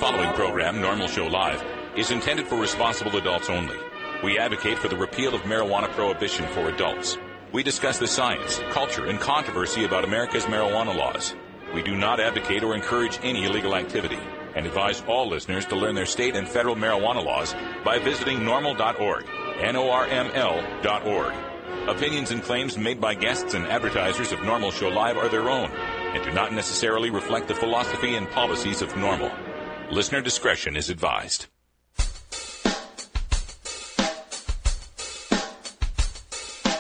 following program, Norml Show Live, is intended for responsible adults only. We advocate for the repeal of marijuana prohibition for adults. We discuss the science, culture, and controversy about America's marijuana laws. We do not advocate or encourage any illegal activity and advise all listeners to learn their state and federal marijuana laws by visiting norml.org, Norml.org. Opinions and claims made by guests and advertisers of Norml Show Live are their own and do not necessarily reflect the philosophy and policies of Norml. Listener discretion is advised.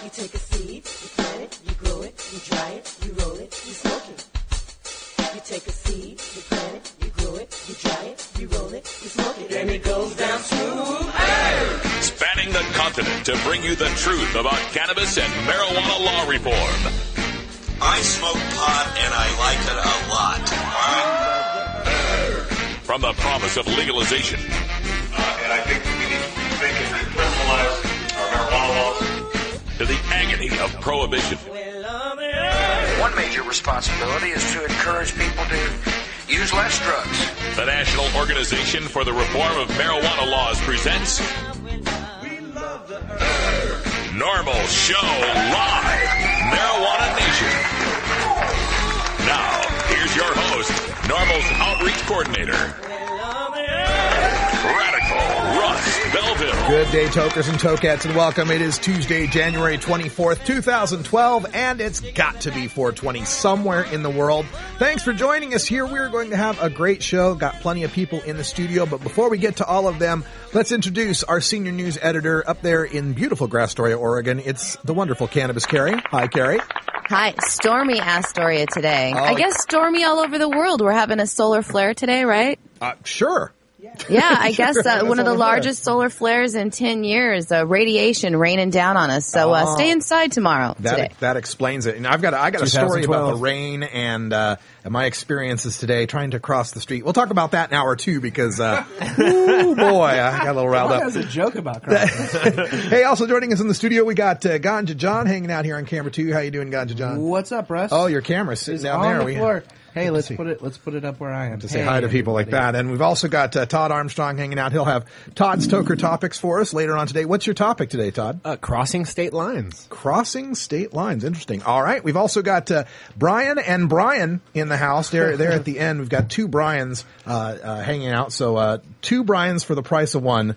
You take a seed, you plant it, you grow it, you dry it, you roll it, you smoke it. You take a seed, you plant it, you grow it, you dry it, you roll it, you smoke it, and it goes down smooth. Hey! Spanning the continent to bring you the truth about cannabis and marijuana law reform. I smoke pot and I like it a lot. From the promise of legalization. And I think we need to think and decriminalize our marijuana laws. To the agony of prohibition. One major responsibility is to encourage people to use less drugs. The National Organization for the Reform of Marijuana Laws presents Norml Show Live, Marijuana Nation. Now, here's your host, Norml's outreach coordinator, Radical Russ Belville. Good day, tokers and tokettes, and welcome. It is Tuesday, January 24th, 2012, and it's got to be 420 somewhere in the world. Thanks for joining us here. We're going to have a great show. Got plenty of people in the studio, but before we get to all of them, let's introduce our senior news editor up there in beautiful Grass Astoria, Oregon. It's the wonderful Cannabis Carrie. Hi, Carrie. Hi, stormy Astoria today. I guess stormy all over the world. We're having a solar flare today, right? Sure. Yeah, I guess one of the largest solar flares in 10 years. Radiation raining down on us. So stay inside tomorrow. That explains it. And I got a story about the rain and my experiences today trying to cross the street. We'll talk about that in hour two because, ooh, boy, I got a little riled up. That was a joke about crossing. Hey, also joining us in the studio, we got Ganja John hanging out here on camera 2. How you doing, Ganja John? What's up, Russ? Oh, your camera's sitting down there. On the floor. Hey, let's put it up where I am. To say hi to people like that. And we've also got Todd Armstrong hanging out. He'll have Todd's Toker Topics for us later on today. What's your topic today, Todd? Crossing state lines. Crossing state lines. Interesting. All right. We've also got Brian and Brian in the house. There at the end. We've got two Brians hanging out. So two Brians for the price of one.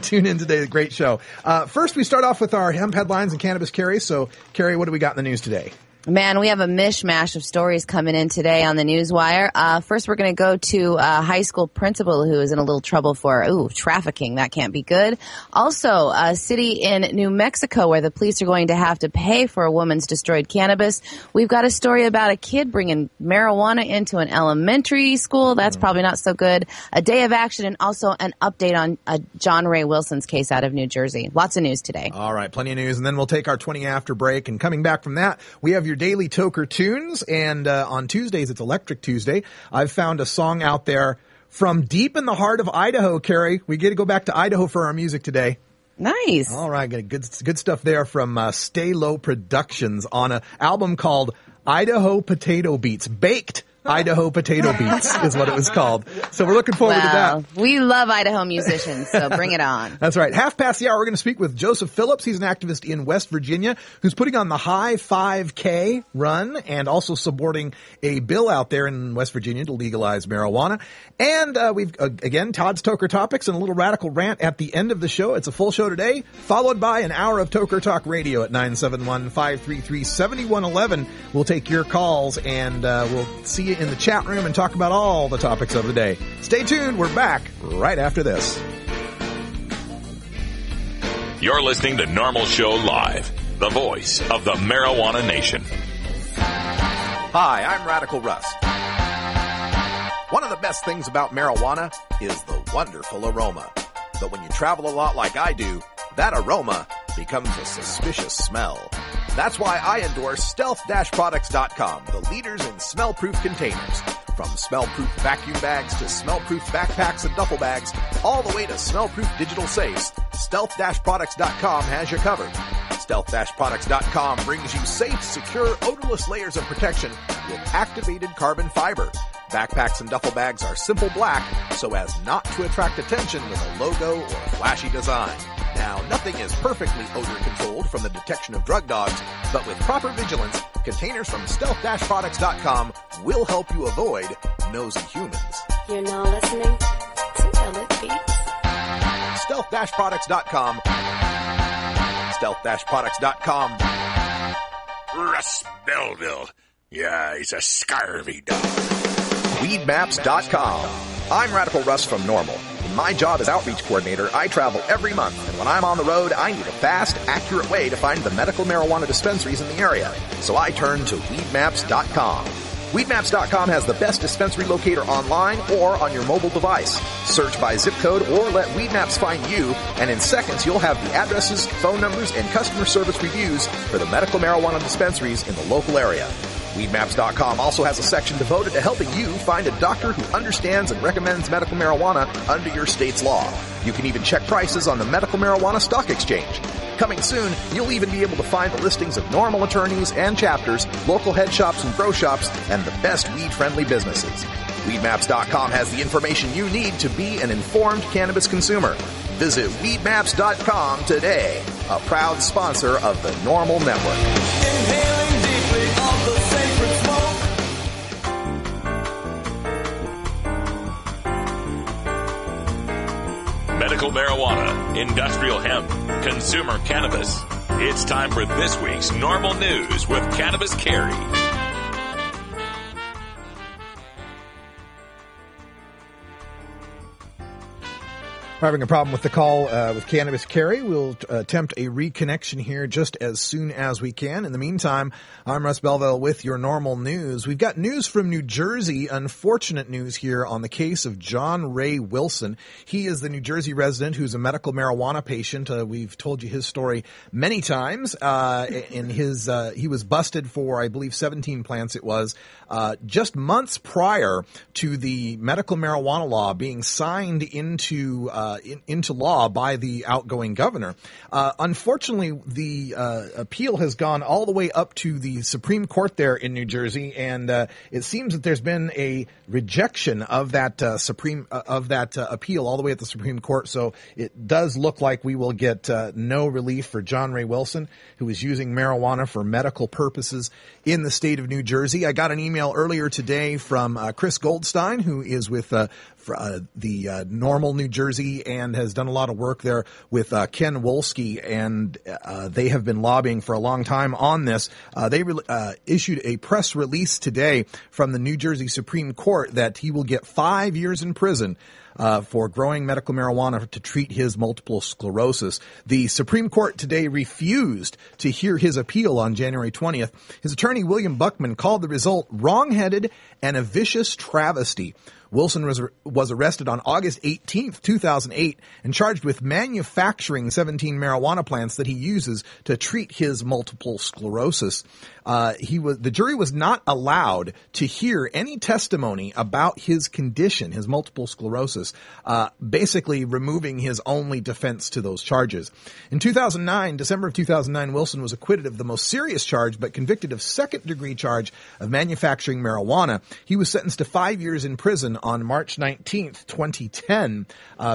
Tune in today. Great show. First, we start off with our hemp headlines and Cannabis Carrie. So, Carrie, what do we got in the news today? Man, we have a mishmash of stories coming in today on the Newswire. First, we're going to go to a high school principal who is in a little trouble for, trafficking. That can't be good. Also, a city in New Mexico where the police are going to have to pay for a woman's destroyed cannabis. We've got a story about a kid bringing marijuana into an elementary school. That's probably not so good. A day of action and also an update on John Ray Wilson's case out of New Jersey. Lots of news today. All right, plenty of news. And then we'll take our 20 after break. And coming back from that, we have your daily Toker tunes, and on Tuesdays it's Electric Tuesday. I've found a song out there from deep in the heart of Idaho, Carrie. We get to go back to Idaho for our music today. Nice. All right, good stuff there from Stay Low Productions on an album called Idaho Potato Beats. Baked Idaho Potato Beats is what it was called. So we're looking forward to that. We love Idaho musicians, so bring it on. That's right. Half past the hour, we're going to speak with Joseph Phillips. He's an activist in West Virginia who's putting on the High 5K run and also supporting a bill out there in West Virginia to legalize marijuana. And we've, again, Todd's Toker Topics and a little radical rant at the end of the show. It's a full show today, followed by an hour of Toker Talk Radio at 971-533-7111. We'll take your calls and we'll see you in the chat room and talk about all the topics of the day. Stay tuned. We're back right after this. You're listening to Norml Show Live, the voice of the Marijuana Nation. Hi, I'm Radical Russ. One of the best things about marijuana is the wonderful aroma. But when you travel a lot like I do, that aroma becomes a suspicious smell. That's why I endorse stealth-products.com, the leaders in smell-proof containers. From smell-proof vacuum bags to smell-proof backpacks and duffel bags, all the way to smell-proof digital safes, stealth-products.com has you covered. Stealth-products.com brings you safe, secure, odorless layers of protection with activated carbon fiber. Backpacks and duffel bags are simple black so as not to attract attention with a logo or flashy design. Now, nothing is perfectly odor controlled from the detection of drug dogs, but with proper vigilance, containers from stealth-products.com will help you avoid nosy humans. You're now listening to Elliot Beats. Stealth-products.com. Stealth-products.com. Russ Belville. Yeah, he's a scurvy dog. Weedmaps.com. I'm Radical Russ from Norml. In my job as outreach coordinator, I travel every month, and when I'm on the road, I need a fast, accurate way to find the medical marijuana dispensaries in the area. So I turn to Weedmaps.com. Weedmaps.com has the best dispensary locator online or on your mobile device. Search by zip code or let Weedmaps find you, and in seconds you'll have the addresses, phone numbers, and customer service reviews for the medical marijuana dispensaries in the local area. Weedmaps.com also has a section devoted to helping you find a doctor who understands and recommends medical marijuana under your state's law. You can even check prices on the Medical Marijuana Stock Exchange. Coming soon, you'll even be able to find the listings of Norml attorneys and chapters, local head shops and grow shops, and the best weed-friendly businesses. Weedmaps.com has the information you need to be an informed cannabis consumer. Visit Weedmaps.com today, a proud sponsor of the Norml Network. Inhaling deeply of the sacred smoke. Medical marijuana, industrial hemp, consumer cannabis. It's time for this week's Norml News with Cannabis Carrie. We're having a problem with the call with Cannabis Carrie. We'll attempt a reconnection here just as soon as we can. In the meantime, I'm Russ Belville with your Norml News. We've got news from New Jersey, unfortunate news here on the case of John Ray Wilson. He is the New Jersey resident who's a medical marijuana patient. We've told you his story many times. He was busted for, I believe, 17 plants it was, just months prior to the medical marijuana law being signed into law by the outgoing governor. Unfortunately, the appeal has gone all the way up to the Supreme Court there in New Jersey, and it seems that there's been a rejection of that appeal all the way at the Supreme Court. So it does look like we will get no relief for John Ray Wilson, who is using marijuana for medical purposes in the state of New Jersey. I got an email earlier today from Chris Goldstein, who is with the Norml, New Jersey, and has done a lot of work there with Ken Wolski, and they have been lobbying for a long time on this. They issued a press release today from the New Jersey Supreme Court that he will get 5 years in prison for growing medical marijuana to treat his multiple sclerosis. The Supreme Court today refused to hear his appeal on January 20th. His attorney, William Buckman, called the result wrong-headed and a vicious travesty. Wilson was arrested on August 18th, 2008, and charged with manufacturing 17 marijuana plants that he uses to treat his multiple sclerosis. The jury was not allowed to hear any testimony about his condition, his multiple sclerosis, basically removing his only defense to those charges. In December of 2009, Wilson was acquitted of the most serious charge, but convicted of second-degree charge of manufacturing marijuana. He was sentenced to 5 years in prison on March 19th, 2010.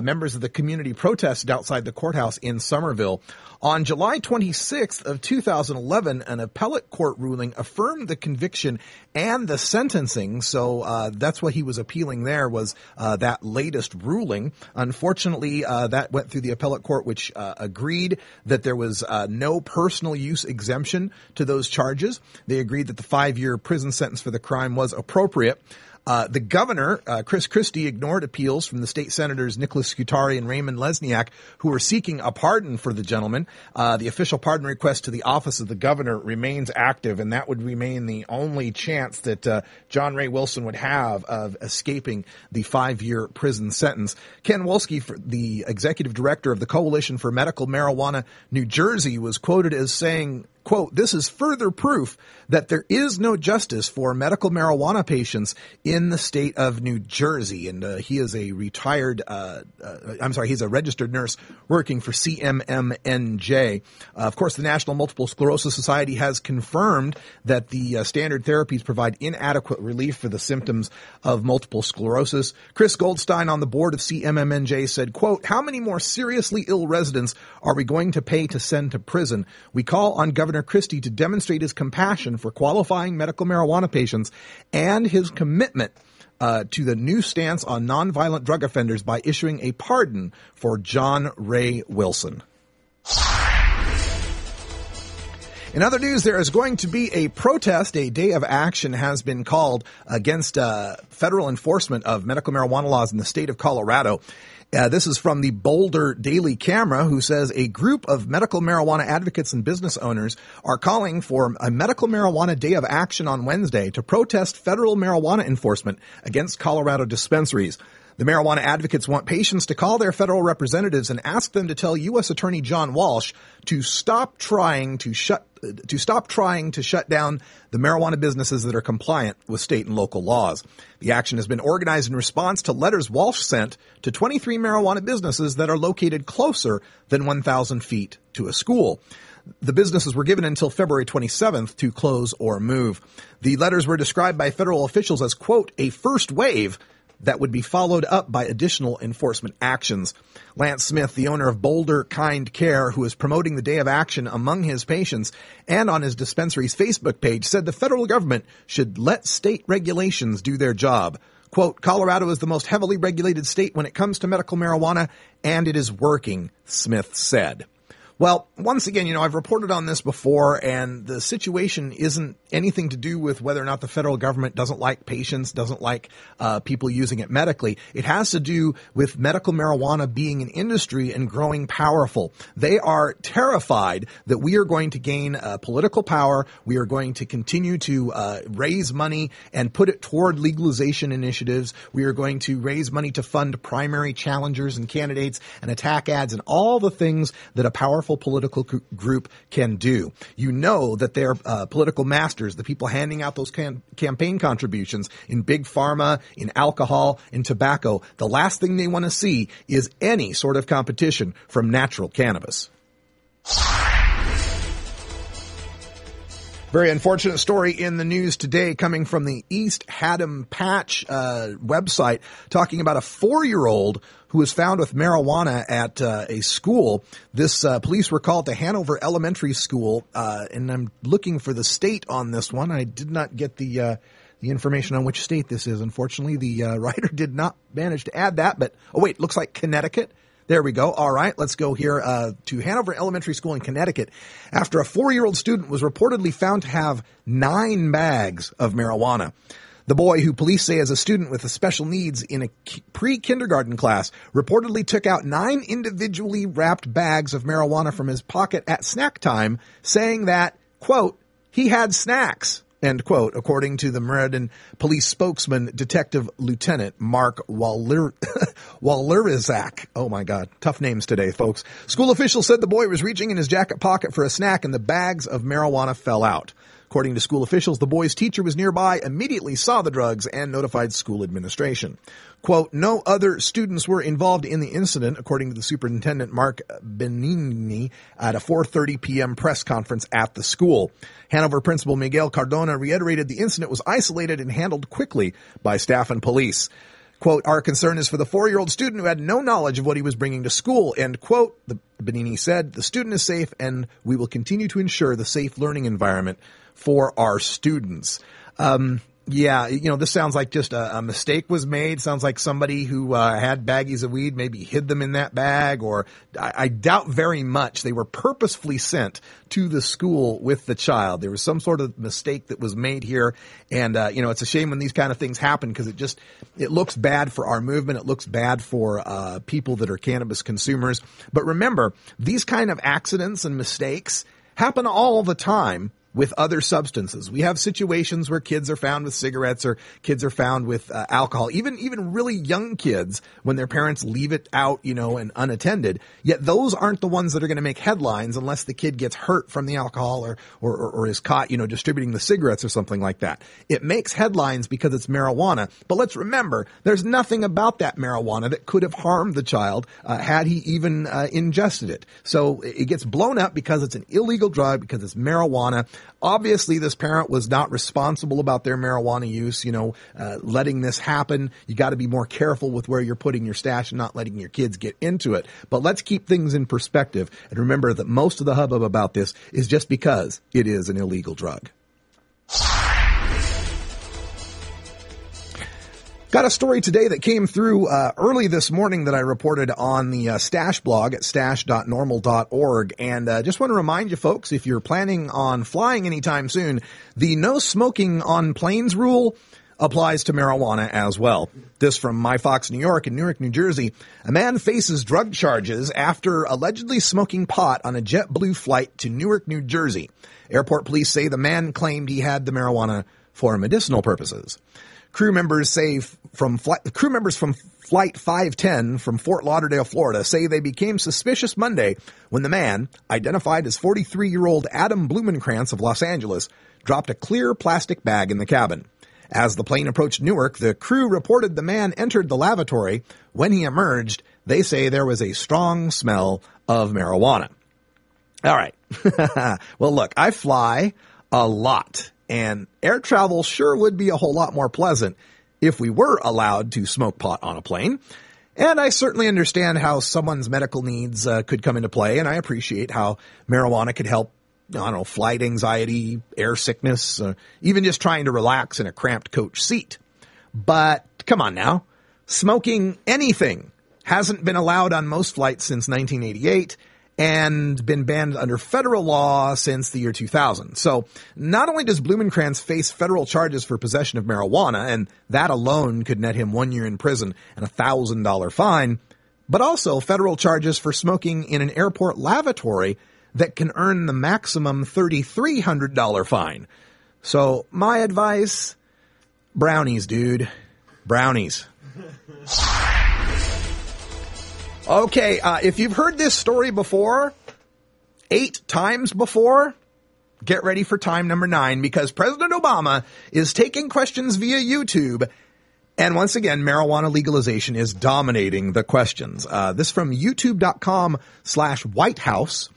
Members of the community protested outside the courthouse in Somerville. On July 26th of 2011, an appellate court ruling affirmed the conviction and the sentencing. So that's what he was appealing there, was that latest ruling. Unfortunately, that went through the appellate court, which agreed that there was no personal use exemption to those charges. They agreed that the 5-year prison sentence for the crime was appropriate. The governor, Chris Christie, ignored appeals from the state senators Nicholas Scutari and Raymond Lesniak, who were seeking a pardon for the gentleman. The official pardon request to the office of the governor remains active, and that would remain the only chance that John Ray Wilson would have of escaping the 5-year prison sentence. Ken Wolski, the executive director of the Coalition for Medical Marijuana New Jersey, was quoted as saying, quote, "This is further proof that there is no justice for medical marijuana patients in the state of New Jersey." And he is a retired, he's a registered nurse working for CMMNJ. Of course, the National Multiple Sclerosis Society has confirmed that the standard therapies provide inadequate relief for the symptoms of multiple sclerosis. Chris Goldstein on the board of CMMNJ said, quote, "How many more seriously ill residents are we going to pay to send to prison? We call on Governor Christie to demonstrate his compassion for qualifying medical marijuana patients and his commitment to the new stance on nonviolent drug offenders by issuing a pardon for John Ray Wilson." In other news, there is going to be a protest. A day of action has been called against federal enforcement of medical marijuana laws in the state of Colorado. This is from the Boulder Daily Camera, who says a group of medical marijuana advocates and business owners are calling for a medical marijuana day of action on Wednesday to protest federal marijuana enforcement against Colorado dispensaries. The marijuana advocates want patients to call their federal representatives and ask them to tell U.S. Attorney John Walsh to stop trying to shut down the marijuana businesses that are compliant with state and local laws. The action has been organized in response to letters Walsh sent to 23 marijuana businesses that are located closer than 1,000 feet to a school. The businesses were given until February 27th to close or move. The letters were described by federal officials as, quote, "a first wave that would be followed up by additional enforcement actions." Lance Smith, the owner of Boulder Kind Care, who is promoting the day of action among his patients and on his dispensary's Facebook page, said the federal government should let state regulations do their job. Quote, "Colorado is the most heavily regulated state when it comes to medical marijuana, and it is working," Smith said. Well, once again, I've reported on this before, and the situation isn't anything to do with whether or not the federal government doesn't like patients, doesn't like people using it medically. It has to do with medical marijuana being an industry and growing powerful. They are terrified that we are going to gain political power. We are going to continue to raise money and put it toward legalization initiatives. We are going to raise money to fund primary challengers and candidates and attack ads and all the things that a powerful political group can do. You know that they're political masters, the people handing out those campaign contributions in big pharma, in alcohol, in tobacco. The last thing they want to see is any sort of competition from natural cannabis. Very unfortunate story in the news today coming from the East Haddam Patch website, talking about a 4-year-old who was found with marijuana at a school. This police were called to Hanover Elementary School, and I'm looking for the state on this one. I did not get the information on which state this is. Unfortunately, the writer did not manage to add that, but, oh wait, looks like Connecticut. There we go. All right, let's go here to Hanover Elementary School in Connecticut. After a 4-year-old student was reportedly found to have 9 bags of marijuana. The boy, who police say is a student with special needs in a pre-kindergarten class, reportedly took out 9 individually wrapped bags of marijuana from his pocket at snack time, saying that, quote, he had snacks, end quote, according to the Meriden police spokesman, Detective Lieutenant Mark Walerizak. Oh my God. Tough names today, folks. School officials said the boy was reaching in his jacket pocket for a snack and the bags of marijuana fell out. According to school officials, the boy's teacher was nearby, immediately saw the drugs, and notified school administration. Quote, no other students were involved in the incident, according to the superintendent, Mark Benigni, at a 4:30 p.m. press conference at the school. Hanover principal Miguel Cardona reiterated the incident was isolated and handled quickly by staff and police. Quote, our concern is for the 4-year-old student who had no knowledge of what he was bringing to school, end quote. The Benigni said, the student is safe, and we will continue to ensure the safe learning environment for our students. Yeah, this sounds like just a mistake was made. Sounds like somebody who had baggies of weed maybe hid them in that bag, or I doubt very much they were purposefully sent to the school with the child. There was some sort of mistake that was made here, and it's a shame when these kind of things happen because it looks bad for our movement. It looks bad for people that are cannabis consumers. But remember, these kind of accidents and mistakes happen all the time with other substances. We have situations where kids are found with cigarettes or kids are found with alcohol, even really young kids when their parents leave it out, and unattended. Yet those aren't the ones that are going to make headlines unless the kid gets hurt from the alcohol or is caught, distributing the cigarettes or something like that. It makes headlines because it's marijuana. But let's remember, there's nothing about that marijuana that could have harmed the child had he even ingested it. So it gets blown up because it's an illegal drug, because it's marijuana. Obviously, this parent was not responsible about their marijuana use, letting this happen. You got to be more careful with where you're putting your stash and not letting your kids get into it. But let's keep things in perspective and remember that most of the hubbub about this is just because it is an illegal drug. Got a story today that came through early this morning that I reported on the Stash blog at stash.norml.org. And just want to remind you folks, if you're planning on flying anytime soon, the no smoking on planes rule applies to marijuana as well. This from MyFox New York. In Newark, New Jersey, a man faces drug charges after allegedly smoking pot on a JetBlue flight to Newark, New Jersey. Airport police say the man claimed he had the marijuana for medicinal purposes. Crew members from Flight 510 from Fort Lauderdale, Florida, say they became suspicious Monday when the man, identified as 43-year-old Adam Blumenkrantz of Los Angeles, dropped a clear plastic bag in the cabin. As the plane approached Newark, the crew reported the man entered the lavatory. When he emerged, they say there was a strong smell of marijuana. All right. Well, look, I fly a lot. And air travel sure would be a whole lot more pleasant if we were allowed to smoke pot on a plane. And I certainly understand how someone's medical needs could come into play, and I appreciate how marijuana could help, flight anxiety, air sickness, even just trying to relax in a cramped coach seat. But come on now, smoking anything hasn't been allowed on most flights since 1988. And been banned under federal law since the year 2000. So not only does Blumenkrantz face federal charges for possession of marijuana, and that alone could net him 1 year in prison and a $1,000 fine, but also federal charges for smoking in an airport lavatory that can earn the maximum $3,300 fine. So my advice, brownies, dude. Brownies. Okay, if you've heard this story before, 8 times before, get ready for time number 9, because President Obama is taking questions via YouTube. And once again, marijuana legalization is dominating the questions. This from youtube.com/White House.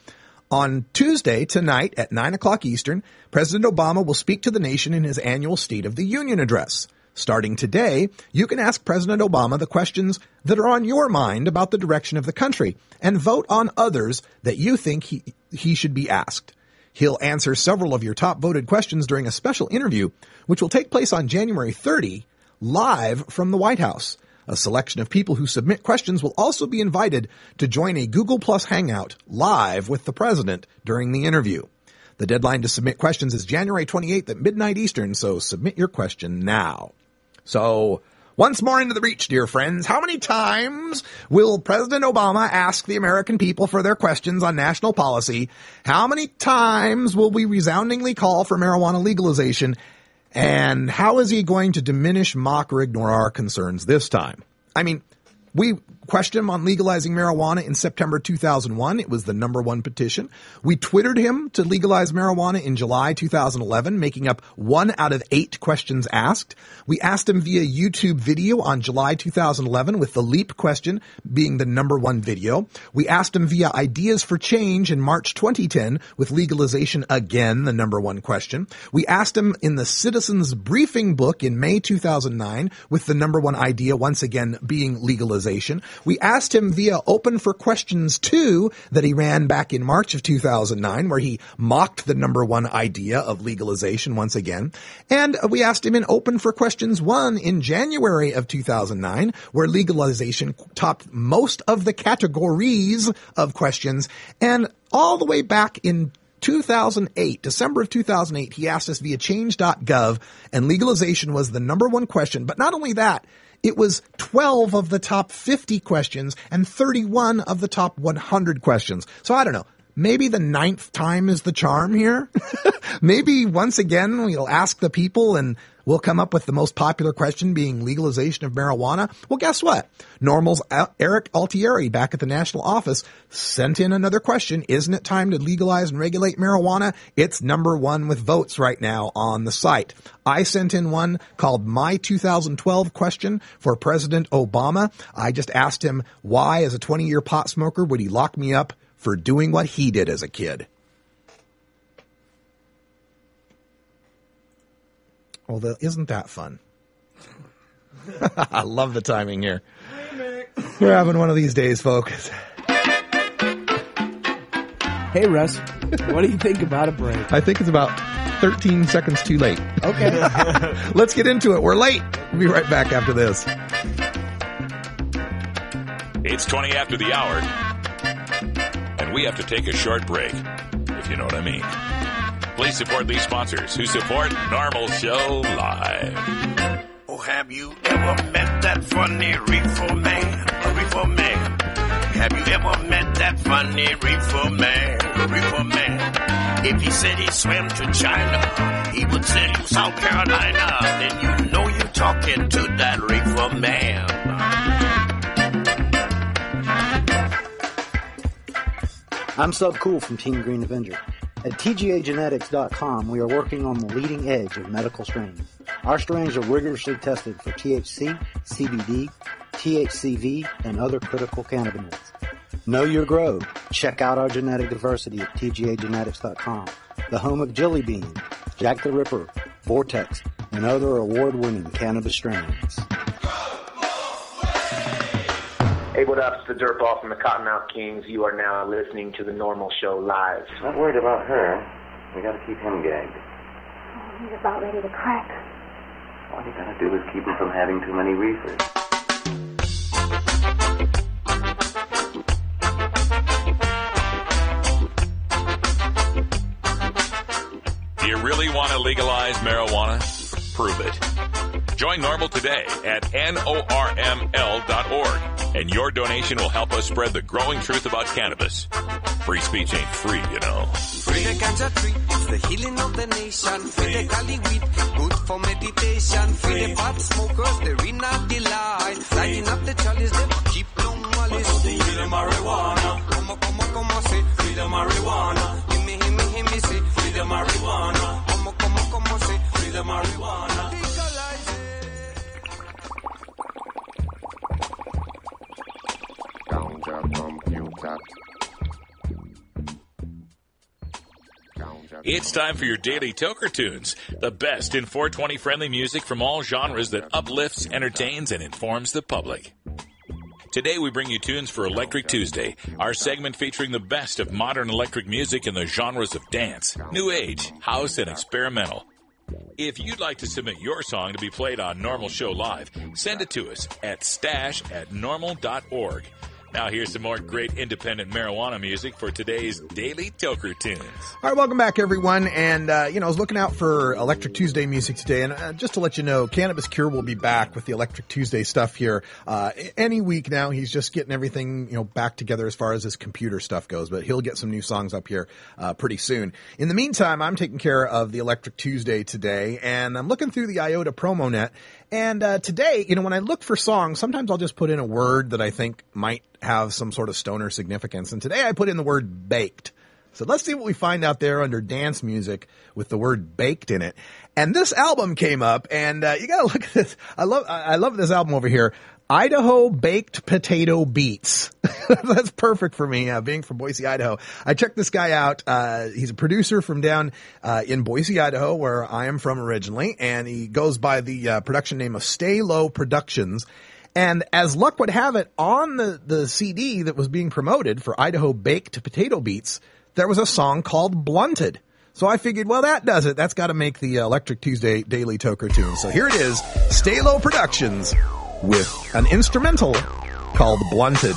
On Tuesday tonight at 9 o'clock Eastern, President Obama will speak to the nation in his annual State of the Union address. Starting today, you can ask President Obama the questions that are on your mind about the direction of the country and vote on others that you think he should be asked. He'll answer several of your top voted questions during a special interview, which will take place on January 30, live from the White House. A selection of people who submit questions will also be invited to join a Google Plus Hangout live with the president during the interview. The deadline to submit questions is January 28th at midnight Eastern, so submit your question now. So, once more into the breach, dear friends, how many times will President Obama ask the American people for their questions on national policy? How many times will we resoundingly call for marijuana legalization? And how is he going to diminish, mock, or ignore our concerns this time? I mean, we questioned him on legalizing marijuana in September 2001. It was the #1 petition. We Twittered him to legalize marijuana in July 2011, making up 1 out of 8 questions asked. We asked him via YouTube video on July 2011, with the LEAP question being the #1 video. We asked him via Ideas for Change in March 2010, with legalization again the #1 question. We asked him in the Citizens Briefing book in May 2009, with the #1 idea once again being legalization. We asked him via Open for Questions 2 that he ran back in March of 2009, where he mocked the #1 idea of legalization once again. And we asked him in Open for Questions 1 in January of 2009, where legalization topped most of the categories of questions. And all the way back in 2008, December of 2008, he asked us via change.gov, and legalization was the #1 question. But not only that, it was 12 of the top 50 questions and 31 of the top 100 questions. So I don't know. maybe the 9th time is the charm here. Maybe once again we'll ask the people and we'll come up with the most popular question being legalization of marijuana. Well, guess what? Norml's Eric Altieri back at the national office sent in another question. Isn't it time to legalize and regulate marijuana? It's number 1 with votes right now on the site. I sent in one called My 2012 Question for President Obama. I just asked him why, as a 20-year pot smoker, would he lock me up for doing what he did as a kid? Well, isn't that fun? I love the timing here. We're having one of these days, folks. Hey, Russ, what do you think about a break? I think it's about 13 seconds too late. Okay. Let's get into it. We're late. We'll be right back after this. It's 20 after the hour, and we have to take a short break, if you know what I mean. Please support these sponsors who support Norml Show Live. Oh, have you ever met that funny reefer man? A reefer man. Have you ever met that funny reefer man? A reefer man. If he said he swam to China, he would send you South Carolina. Then you know you're talking to that reefer man. I'm Sub Cool from Team Green Avenger. At TGAgenetics.com, we are working on the leading edge of medical strains. Our strains are rigorously tested for THC, CBD, THCV, and other critical cannabinoids. Know your grow. Check out our genetic diversity at TGAgenetics.com, the home of Jelly Bean, Jack the Ripper, Vortex, and other award-winning cannabis strains. Hey, what up? It's the Dirtball from the Cottonmouth Kings. You are now listening to the Norml Show Live. Not worried about her. We gotta keep him gagged. Oh, he's about ready to crack. All you gotta do is keep him from having too many reefers. Do you really want to legalize marijuana? Prove it. Join Norml today at norml.org, and your donation will help us spread the growing truth about cannabis. Free speech ain't free, you know. Free the ganja tree, it's the healing of the nation. Free the Cali weed, good for meditation. Free the pot smokers, they're in a delight. Lighting up the chalice, they keep long malice. Free the marijuana. Come on, say, free the marijuana. Hear me, say, free the marijuana. Come on, say, free the marijuana. It's time for your daily Toker Tunes, the best in 420 friendly music from all genres that uplifts, entertains, and informs the public. Today we bring you tunes for Electric Tuesday, our segment featuring the best of modern electric music in the genres of dance, new age, house, and experimental. If you'd like to submit your song to be played on Norml Show Live, send it to us at stash@norml.org. Now here's some more great independent marijuana music for today's Daily Toker Tunes. All right, welcome back, everyone. And, I was looking out for Electric Tuesday music today. And just to let you know, Cannabis Cure will be back with the Electric Tuesday stuff here any week now. He's just getting everything, back together as far as his computer stuff goes. But he'll get some new songs up here pretty soon. In the meantime, I'm taking care of the Electric Tuesday today. And I'm looking through the IOTA promo net. And today, when I look for songs, sometimes I'll just put in a word that I think might have some sort of stoner significance. And today I put in the word baked. So let's see what we find out there under dance music with the word baked in it. And this album came up, and you gotta look at this. I love this album over here. Idaho Baked Potato Beats. That's perfect for me, being from Boise, Idaho. I checked this guy out. He's a producer from down in Boise, Idaho, where I am from originally, and he goes by the production name of Stay Low Productions. And as luck would have it, on the CD that was being promoted for Idaho Baked Potato Beats, there was a song called Blunted. So I figured, well, that does it. That's got to make the Electric Tuesday Daily Toker Tune. So here it is, Stay Low Productions with an instrumental called Blunted.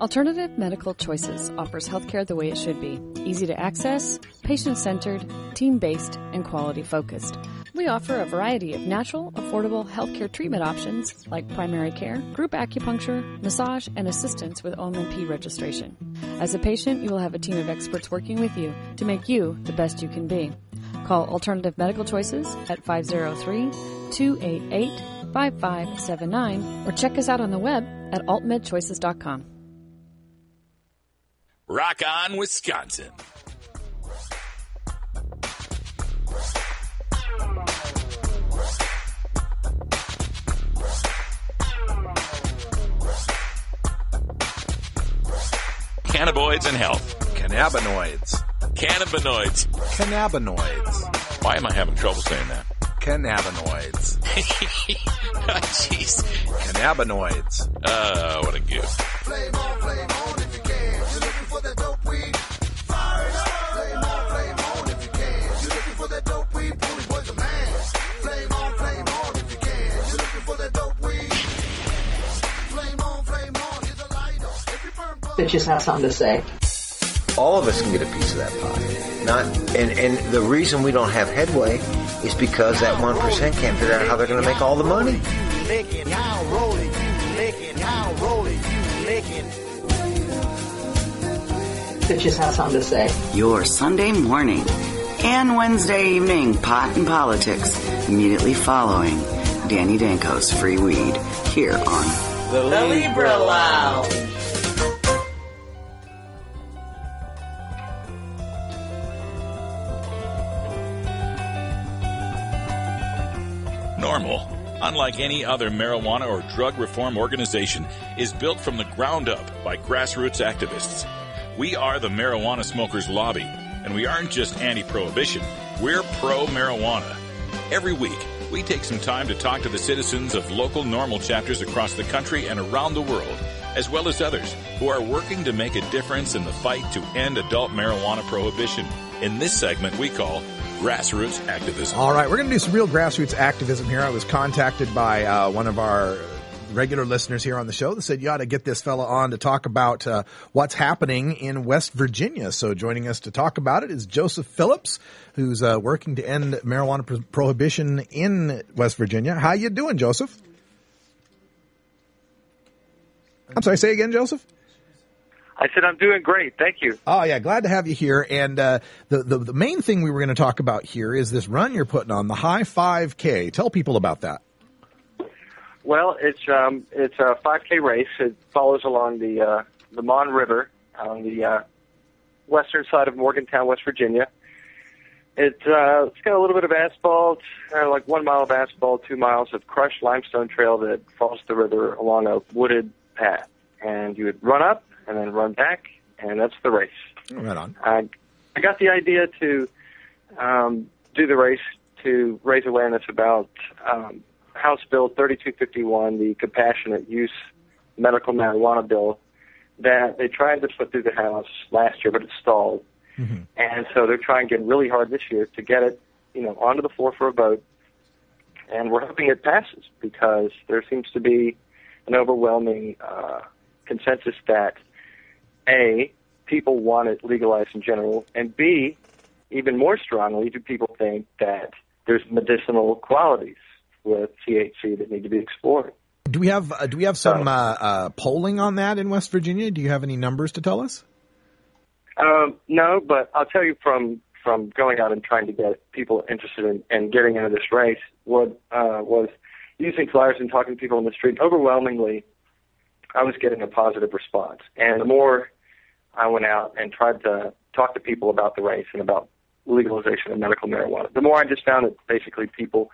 Alternative Medical Choices offers healthcare the way it should be. Easy to access, patient-centered, team-based, and quality-focused. We offer a variety of natural, affordable healthcare treatment options like primary care, group acupuncture, massage, and assistance with OMP registration. As a patient, you will have a team of experts working with you to make you the best you can be. Call Alternative Medical Choices at 503-288-5579 or check us out on the web at altmedchoices.com. Rock on, Wisconsin. Cannabinoids and health. Cannabinoids. Cannabinoids. Cannabinoids. Why am I having trouble saying that? Cannabinoids. Oh, jeez. Cannabinoids. What a goof. Flame on if you can. You're looking for that dope weed. Fire it up. Flame on if you can. You're looking for that dope weed. Bully boy's a man. Flame on if you can. You're looking for that dope weed. Flame on, here's a lighter. Every burn bug. Bitches have something to say. All of us can get a piece of that pie. And the reason we don't have headway is because that 1% can't figure out how they're going to make all the money. Bitches have something to say. Your Sunday morning and Wednesday evening pot and politics immediately following Danny Danko's Free Weed here on The Libra Lounge. Norml, unlike any other marijuana or drug reform organization, is built from the ground up by grassroots activists. We are the Marijuana Smokers Lobby, and we aren't just anti-prohibition, we're pro-marijuana. Every week, we take some time to talk to the citizens of local Norml chapters across the country and around the world, as well as others who are working to make a difference in the fight to end adult marijuana prohibition. In this segment, we call Grassroots Activism. All right, we're going to do some real grassroots activism here. I was contacted by one of our regular listeners here on the show that said you ought to get this fella on to talk about what's happening in West Virginia. So joining us to talk about it is Joseph Phillips, who's working to end marijuana prohibition in West Virginia. How you doing, Joseph? I'm sorry, say again, Joseph? I said I'm doing great. Thank you. Oh, yeah. Glad to have you here. And the main thing we were going to talk about here is this run you're putting on, the High 5K. Tell people about that. Well, it's a 5K race. It follows along the Mon River on the western side of Morgantown, West Virginia. It's got a little bit of asphalt, like 1 mile of asphalt, 2 miles of crushed limestone trail that follows the river along a wooded path. And you would run up and then run back, and that's the race. Right on. I got the idea to do the race to raise awareness about House Bill 3251, the Compassionate Use Medical Marijuana Bill that they tried to put through the House last year, but it stalled. Mm-hmm. And so they're trying to get really hard this year to get it, onto the floor for a vote. And we're hoping it passes because there seems to be an overwhelming consensus that A, people want it legalized in general, and B, even more strongly, do people think that there's medicinal qualities with THC that need to be explored. Do we have some polling on that in West Virginia? Do you have any numbers to tell us? No, but I'll tell you from going out and trying to get people interested in getting into this race, what was using flyers and talking to people in the street, overwhelmingly, I was getting a positive response. And the more I went out and tried to talk to people about the race and about legalization of medical marijuana, the more I just found that basically people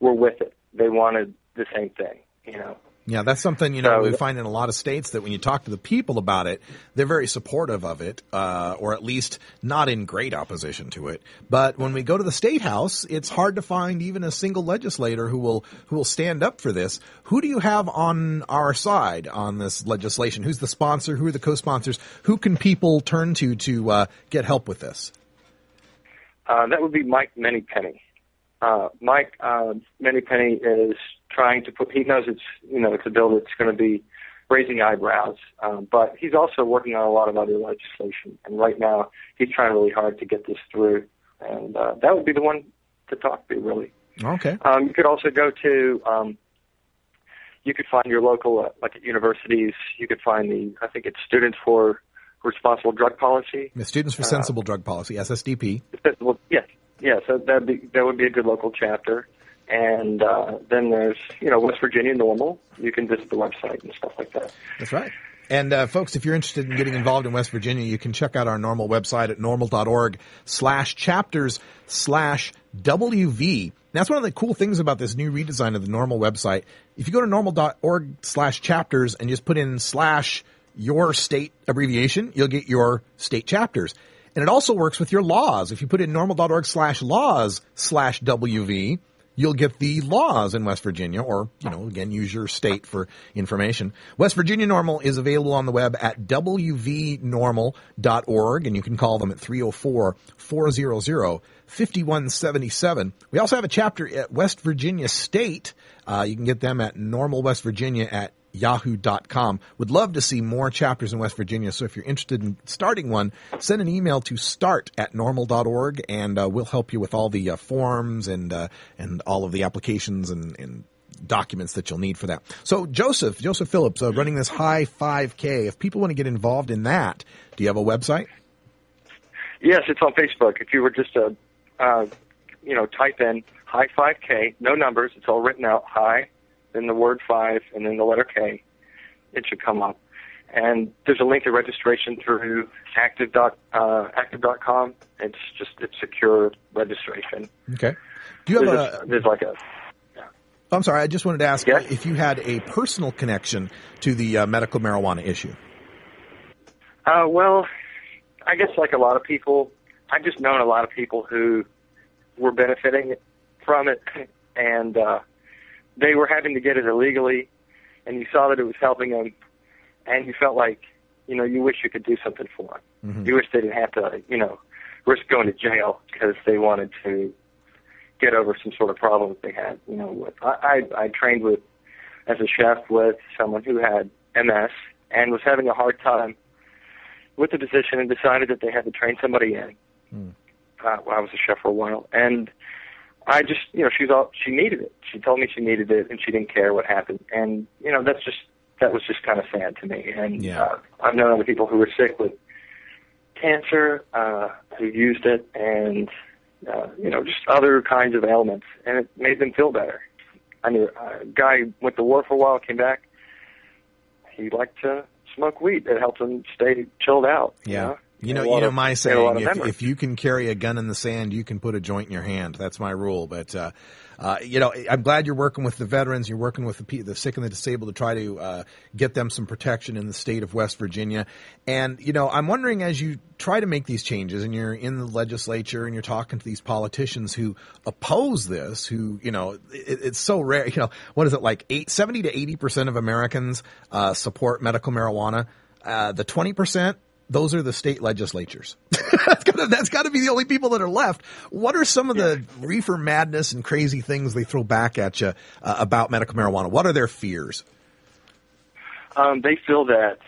were with it. They wanted the same thing, Yeah, that's something, we find in a lot of states that when you talk to the people about it, they're very supportive of it, or at least not in great opposition to it. But when we go to the State House, it's hard to find even a single legislator who will stand up for this. Who do you have on our side on this legislation? Who's the sponsor? Who are the co-sponsors? Who can people turn to get help with this? That would be Mike Manypenny. Mike Manypenny is trying to he knows it's a bill that's going to be raising eyebrows. But he's also working on a lot of other legislation, and right now he's trying really hard to get this through. And that would be the one to talk to, really. Okay. You could also go to, you could find your local, like at universities, you could find I think it's Students for Responsible Drug Policy. The Students for Sensible Drug Policy, SSDP. Yeah, so that would be a good local chapter. And then there's, West Virginia Norml. You can visit the website and stuff like that. That's right. And folks, if you're interested in getting involved in West Virginia, you can check out our Norml website at norml.org/chapters/WV. That's one of the cool things about this new redesign of the Norml website. If you go to norml.org/chapters and just put in your state abbreviation, you'll get your state chapters. And it also works with your laws. If you put in norml.org/laws/WV, you'll get the laws in West Virginia, or, again, use your state for information. West Virginia Norml is available on the web at wvnorml.org, and you can call them at 304-400-5177. We also have a chapter at West Virginia State. You can get them at normalwestvirginia@yahoo.com. Would love to see more chapters in West Virginia, so if you're interested in starting one, send an email to start@norml.org, and we'll help you with all the forms and all of the applications and documents that you'll need for that. So Joseph Phillips, running this High 5K. If people want to get involved in that, do you have a website? Yes, it's on Facebook. If you were just to, type in High 5K, no numbers, it's all written out, High, then the word 5, and then the letter K, it should come up. And there's a link to registration through active.com. It's secure registration. Okay. Do you have there's like a... I'm sorry, I just wanted to ask if you had a personal connection to the medical marijuana issue. Well, I guess like a lot of people, I've just known a lot of people who were benefiting from it, and they were having to get it illegally, and you saw that it was helping them, and you felt like, you wish you could do something for them. Mm-hmm. You wish they didn't have to, risk going to jail because they wanted to get over some sort of problem that they had. I trained as a chef with someone who had MS and was having a hard time with the position and decided that they had to train somebody in. I was a chef for a while, and I just, she needed it. She told me she needed it, and she didn't care what happened. And, that was just kind of sad to me. And I've known other people who were sick with cancer who used it, and, just other kinds of ailments, and it made them feel better. I knew a guy who went to war for a while, came back. He liked to smoke weed. It helped him stay chilled out. Yeah. My saying, if you can carry a gun in the sand, you can put a joint in your hand. That's my rule. But, I'm glad you're working with the veterans. You're working with the sick and the disabled to try to get them some protection in the state of West Virginia. And, I'm wondering, as you try to make these changes and you're in the legislature and you're talking to these politicians who oppose this, who, it's so rare, what is it, like 70 to 80% of Americans support medical marijuana. The 20%, those are the state legislatures. That's got to be the only people that are left. What are some of the reefer madness and crazy things they throw back at you about medical marijuana? What are their fears? They feel that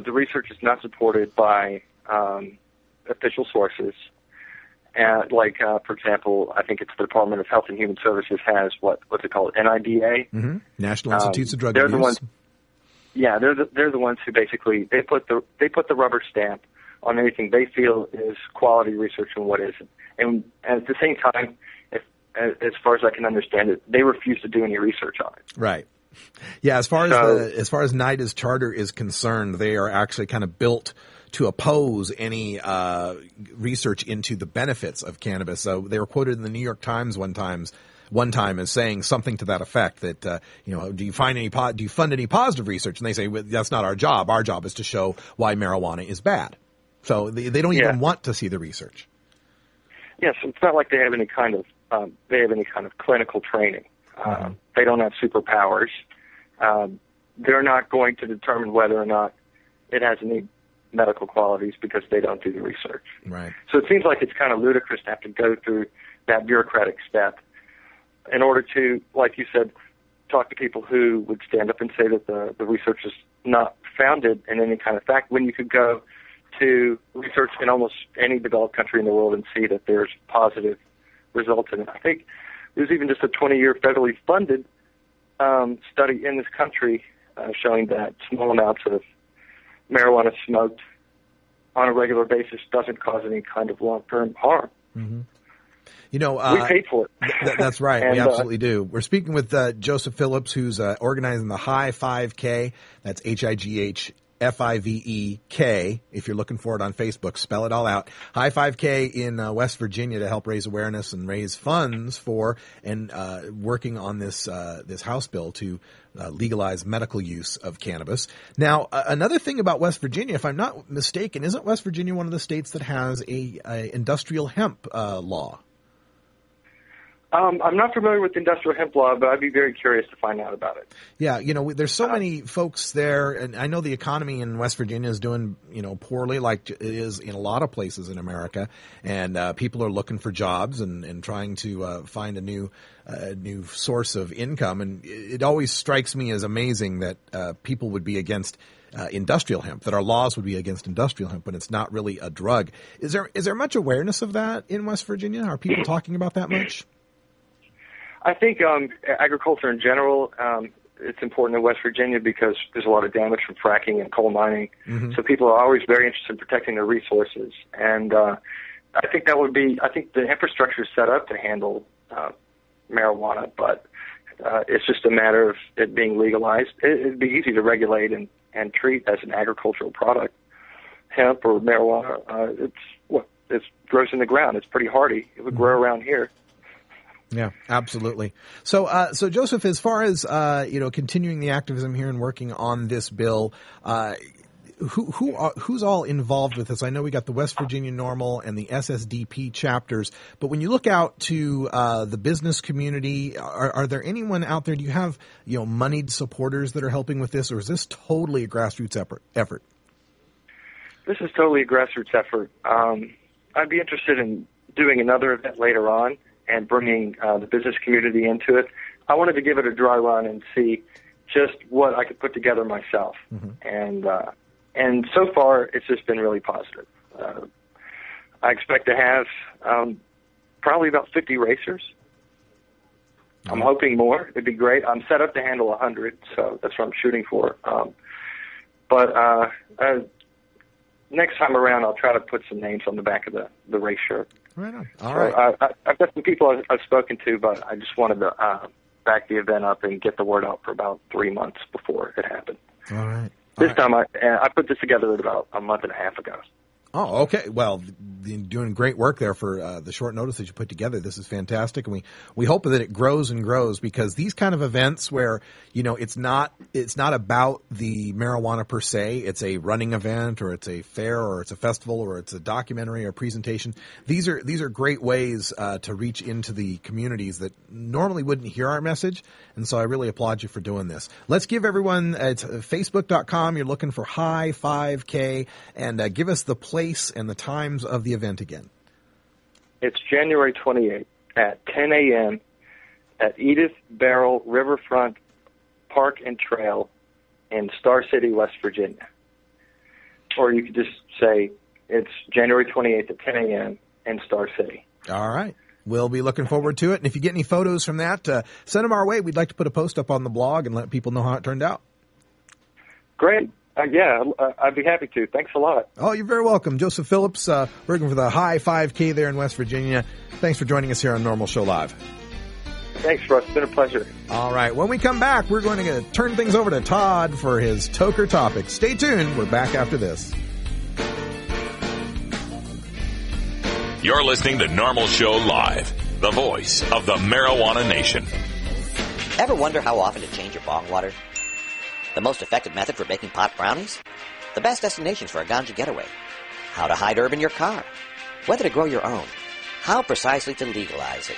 the research is not supported by official sources. And for example, I think it's the Department of Health and Human Services has what's it called, NIDA? Mm-hmm. National Institutes of Drug Abuse. They're the ones. Yeah, they're the ones who basically they put the rubber stamp on anything they feel is quality research and what isn't. And at the same time, as far as I can understand it, they refuse to do any research on it. Right. Yeah, as far as NIDA's charter is concerned, they are actually kind of built to oppose any research into the benefits of cannabis. So they were quoted in the New York Times one time as saying something to that effect that, do you fund any positive research? And they say, well, that's not our job. Our job is to show why marijuana is bad. So they don't even want to see the research. Yes, it's not like they have any kind of clinical training. They don't have superpowers. They're not going to determine whether or not it has any medical qualities because they don't do the research. Right. So it seems like it's kind of ludicrous to have to go through that bureaucratic step in order to, like you said, talk to people who would stand up and say that the research not founded in any kind of fact when you could go to research in almost any developed country in the world and see that there's positive results in it. I think there's even just a 20-year federally funded study in this country showing that small amounts of marijuana smoked on a regular basis doesn't cause any kind of long-term harm. Mm-hmm. We paid for it. That's right. And, we absolutely do. We're speaking with Joseph Phillips, who's organizing the High 5K. That's HIGH FIVEK. If you're looking for it on Facebook, spell it all out. High 5K in West Virginia to help raise awareness and raise funds for and working on this House bill to legalize medical use of cannabis. Now, another thing about West Virginia, if I'm not mistaken, isn't West Virginia one of the states that has a industrial hemp law? I'm not familiar with industrial hemp law, but I'd be very curious to find out about it. Yeah, there's so many folks there, and I know the economy in West Virginia is doing, poorly like it is in a lot of places in America, and people are looking for jobs and trying to find a new source of income, and it always strikes me as amazing that people would be against industrial hemp, that our laws would be against industrial hemp when it's not really a drug. Is there much awareness of that in West Virginia? Are people talking about that much? I think agriculture in general, it's important in West Virginia because there's a lot of damage from fracking and coal mining. Mm-hmm. So people are always very interested in protecting their resources. And I think I think the infrastructure is set up to handle marijuana, but it's just a matter of it being legalized. It'd be easy to regulate and treat as an agricultural product. Hemp or marijuana, it grows in the ground. It's pretty hardy. It would grow around here. Yeah, absolutely. So Joseph, as far as continuing the activism here and working on this bill, who's all involved with this? I know we got the West Virginia Norml and the SSDP chapters, but when you look out to the business community, are there anyone out there? Do you have moneyed supporters that are helping with this, or is this totally a grassroots effort? This is totally a grassroots effort. I'd be interested in doing another event later on and bringing the business community into it. I wanted to give it a dry run and see just what I could put together myself. Mm-hmm. And so far, it's just been really positive. I expect to have probably about 50 racers. I'm hoping more. It'd be great. I'm set up to handle 100, so that's what I'm shooting for. But next time around, I'll try to put some names on the back of the race shirt. Right on. All right. I've got some people I've spoken to, but I just wanted to back the event up and get the word out for about 3 months before it happened. All right. This time I put this together about a month and a half ago. Oh, okay. Well, you're doing great work there for the short notice that you put together. This is fantastic, and we hope that it grows and grows, because these kind of events where it's not about the marijuana per se. It's a running event, or it's a fair, or it's a festival, or it's a documentary or presentation. These are great ways to reach into the communities that normally wouldn't hear our message, and so I really applaud you for doing this. Let's give everyone it's Facebook.com. You're looking for High 5K, and give us the place and the times of the event again. It's January 28th at 10 a.m. at Edith Barrel Riverfront Park and Trail in Star City, West Virginia. Or you could just say it's January 28th at 10 a.m. in Star City. All right. We'll be looking forward to it. And if you get any photos from that, send them our way. We'd like to put a post up on the blog and let people know how it turned out. Great. I'd be happy to. Thanks a lot. Oh, you're very welcome. Joseph Phillips, working for the High 5K there in West Virginia. Thanks for joining us here on Norml Show Live. Thanks, Russ. It's been a pleasure. All right. When we come back, we're going to turn things over to Todd for his Toker topic. Stay tuned. We're back after this. You're listening to Norml Show Live, the voice of the marijuana nation. Ever wonder how often to change your bong water? The most effective method for baking pot brownies? The best destinations for a ganja getaway? How to hide herb in your car? Whether to grow your own? How precisely to legalize it?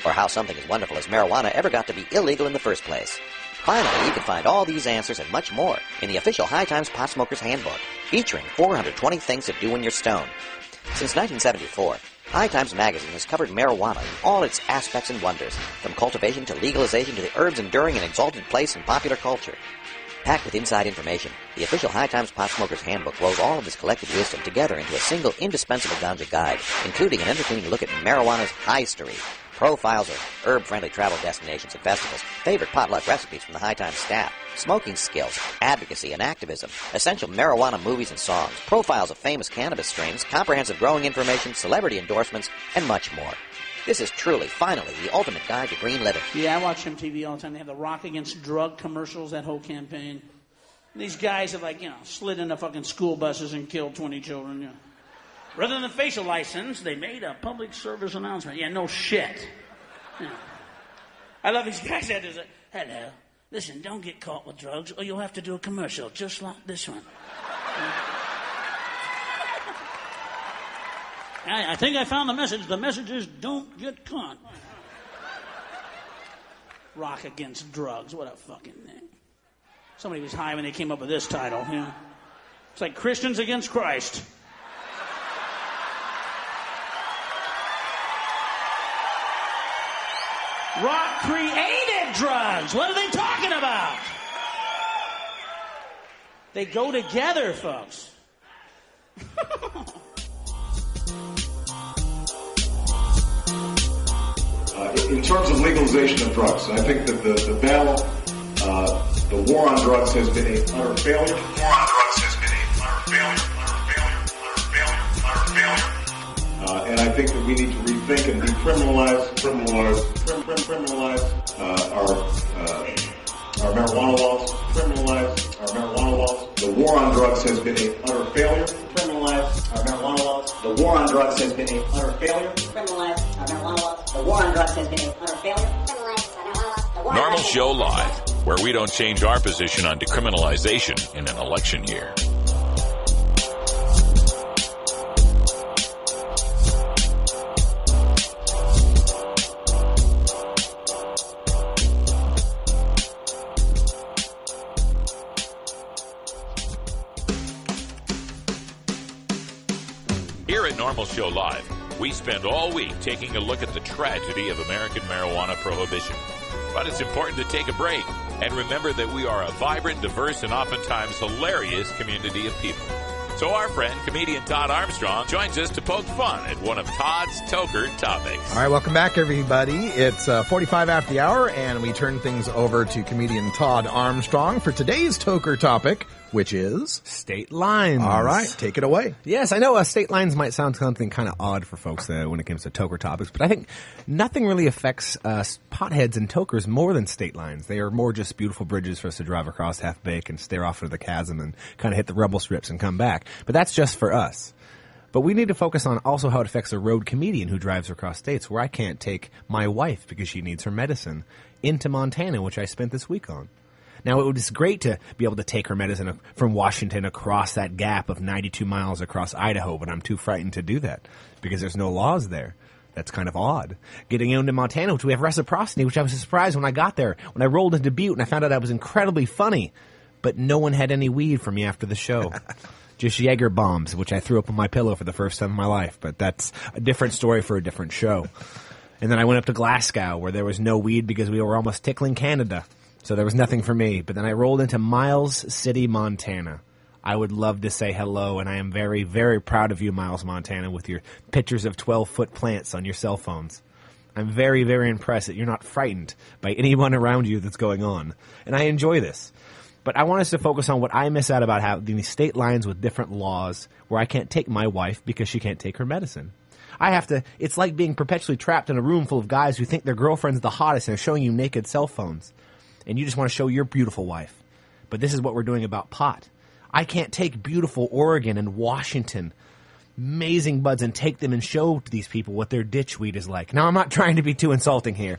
Or how something as wonderful as marijuana ever got to be illegal in the first place? Finally, you can find all these answers and much more in the official High Times Pot Smoker's Handbook, featuring 420 things to do when you're stoned. Since 1974, High Times Magazine has covered marijuana in all its aspects and wonders, from cultivation to legalization to the herb's enduring and exalted place in popular culture. Packed with inside information, the official High Times Pot Smoker's Handbook wove all of this collected wisdom together into a single indispensable ganja guide, including an entertaining look at marijuana's history, profiles of herb-friendly travel destinations and festivals, favorite potluck recipes from the High Times staff, smoking skills, advocacy and activism, essential marijuana movies and songs, profiles of famous cannabis strains, comprehensive growing information, celebrity endorsements, and much more. This is truly, finally, the ultimate guide to green living. Yeah, I watch MTV all the time. They have the Rock Against Drug commercials, that whole campaign. These guys have, slid into fucking school buses and killed 20 children, Rather than a facial license, they made a public service announcement. Yeah, no shit. Yeah. I love these guys that is hello, listen, don't get caught with drugs or you'll have to do a commercial just like this one. I think I found the message. The message is don't get caught. Rock Against Drugs. What a fucking name. Somebody was high when they came up with this title. It's like Christians Against Christ. Rock created drugs. What are they talking about? They go together, folks. In terms of legalization of drugs, I think that the battle, the war on drugs has been a utter failure. The war on drugs has been a utter failure. And I think that we need to rethink and decriminalize our marijuana laws. Criminalize our marijuana laws. The war on drugs has been a utter failure. Criminalize our marijuana laws. The war on drugs has been a utter failure. Criminalize our marijuana laws. The war on drugs has been a utter failure. Criminalize our marijuana laws. Norml Show Live, where we don't change our position on decriminalization in an election year. Here at Norml Show Live, we spend all week taking a look at the tragedy of American marijuana prohibition. But it's important to take a break and remember that we are a vibrant, diverse, and oftentimes hilarious community of people. So our friend, comedian Todd Armstrong, joins us to poke fun at one of Todd's Toker topics. All right, welcome back, everybody. It's 45 after the hour, and we turn things over to comedian Todd Armstrong for today's Toker topic, which is state lines. All right, take it away. Yes, I know state lines might sound something kind of odd for folks when it comes to toker topics, but I think nothing really affects potheads and tokers more than state lines. They are more just beautiful bridges for us to drive across half-baked and stare off into the chasm and kind of hit the rumble strips and come back. But that's just for us. But we need to focus on also how it affects a road comedian who drives across states, where I can't take my wife because she needs her medicine into Montana, which I spent this week on. Now, it was great to be able to take her medicine from Washington across that gap of 92 miles across Idaho, but I'm too frightened to do that because there's no laws there. That's kind of odd. Getting into Montana, which we have reciprocity, which I was surprised when I got there. When I rolled into Butte and I found out I was incredibly funny, but no one had any weed for me after the show. Just Jaeger bombs, which I threw up on my pillow for the first time in my life, but that's a different story for a different show. And then I went up to Glasgow, where there was no weed because we were almost tickling Canada. So there was nothing for me. But then I rolled into Miles City, Montana. I would love to say hello, and I am very, very proud of you, Miles, Montana, with your pictures of 12-foot plants on your cell phones. I'm very, very impressed that you're not frightened by anyone around you that's going on. And I enjoy this. But I want us to focus on what I miss out about having these state lines with different laws where I can't take my wife because she can't take her medicine. It's like being perpetually trapped in a room full of guys who think their girlfriend's the hottest and are showing you naked cell phones. And you just want to show your beautiful wife. But this is what we're doing about pot. I can't take beautiful Oregon and Washington, amazing buds, and take them and show to these people what their ditch weed is like. Now, I'm not trying to be too insulting here.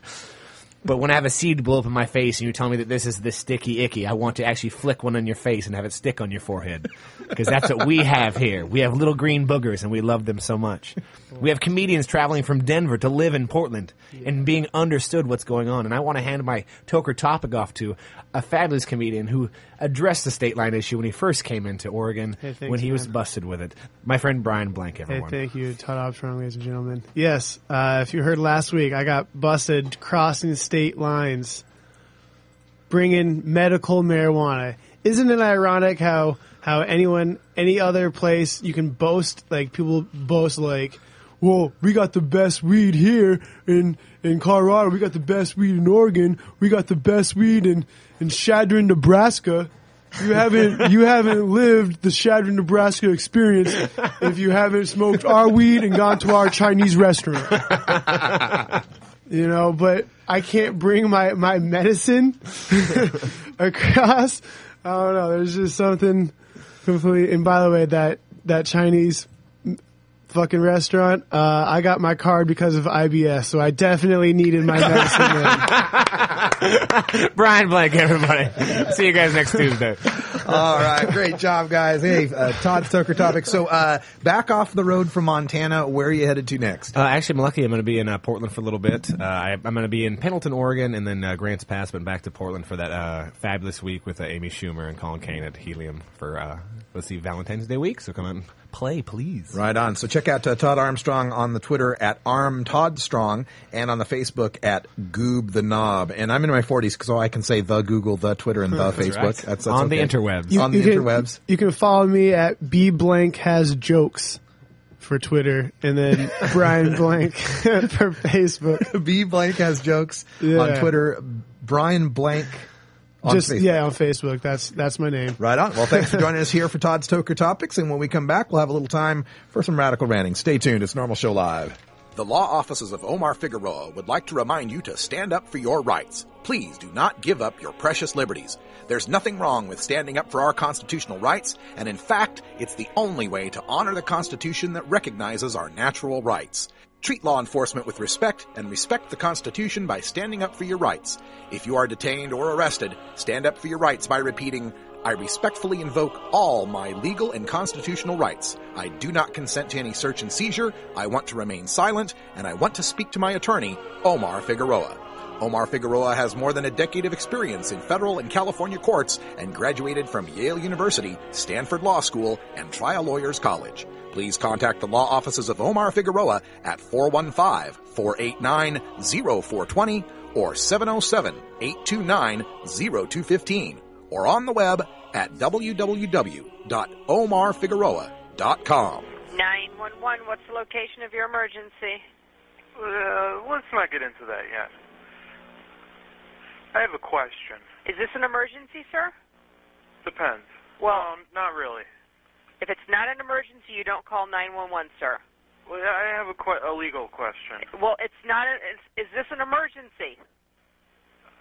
But when I have a seed blow up in my face and you tell me that this is this sticky icky, I want to actually flick one on your face and have it stick on your forehead. Because that's what we have here. We have little green boogers and we love them so much. We have comedians traveling from Denver to live in Portland and being understood what's going on. And I want to hand my Toker topic off to a fabulous comedian who addressed the state line issue when he first came into Oregon, when he was busted with it. My friend Brian Blank, everyone. Hey, thank you, Todd Armstrong, ladies and gentlemen. Yes, if you heard last week, I got busted crossing state lines, bringing medical marijuana. isn't it ironic how any other place you can boast, like people boast like, well, we got the best weed here in Colorado, we got the best weed in Oregon, we got the best weed in Chadron, Nebraska. You haven't lived the Chadron, Nebraska experience if you haven't smoked our weed and gone to our Chinese restaurant. But I can't bring my medicine across. I don't know. There's just something completely. And by the way, that Chinese fucking restaurant, I got my card because of IBS, so I definitely needed my medicine. Brian Blank, everybody. See you guys next Tuesday. All right, great job, guys. Hey, Todd's Toker Topic. So, back off the road from Montana. Where are you headed to next? Actually, I'm lucky. I'm going to be in Portland for a little bit. I'm going to be in Pendleton, Oregon, and then Grants Pass, but back to Portland for that fabulous week with Amy Schumer and Colin Kane at Helium for Valentine's Day week. So come on, play, please. Right on. So check out Todd Armstrong on the Twitter at ArmToddStrong and on the Facebook at Goob the Knob. And I'm in my 40s, so I can say the Google, the Twitter, and the Facebook. Right. That's on okay. the interwebs. Interwebs. You can follow me at bblank_has_jokes for Twitter, and then Brian Blank for Facebook. bblank_has_jokes on Twitter. Brian Blank. On Facebook. That's my name. Right on. Well, thanks for joining us here for Todd's Toker Topics, and when we come back, we'll have a little time for some radical ranting. Stay tuned. It's Norml Show Live. The law offices of Omar Figueroa would like to remind you to stand up for your rights. Please do not give up your precious liberties. There's nothing wrong with standing up for our constitutional rights, and in fact, it's the only way to honor the Constitution that recognizes our natural rights. Treat law enforcement with respect and respect the Constitution by standing up for your rights. If you are detained or arrested, stand up for your rights by repeating, I respectfully invoke all my legal and constitutional rights. I do not consent to any search and seizure. I want to remain silent, and I want to speak to my attorney, Omar Figueroa. Omar Figueroa has more than a decade of experience in federal and California courts and graduated from Yale University, Stanford Law School, and Trial Lawyers College. Please contact the law offices of Omar Figueroa at 415-489-0420 or 707-829-0215 or on the web at www.omarfigueroa.com. 911, what's the location of your emergency? Let's not get into that yet. I have a question. Is this an emergency, sir? Depends. Well, not really. If it's not an emergency, you don't call 911, sir. Well, I have a legal question. Well, it's not. Is this an emergency?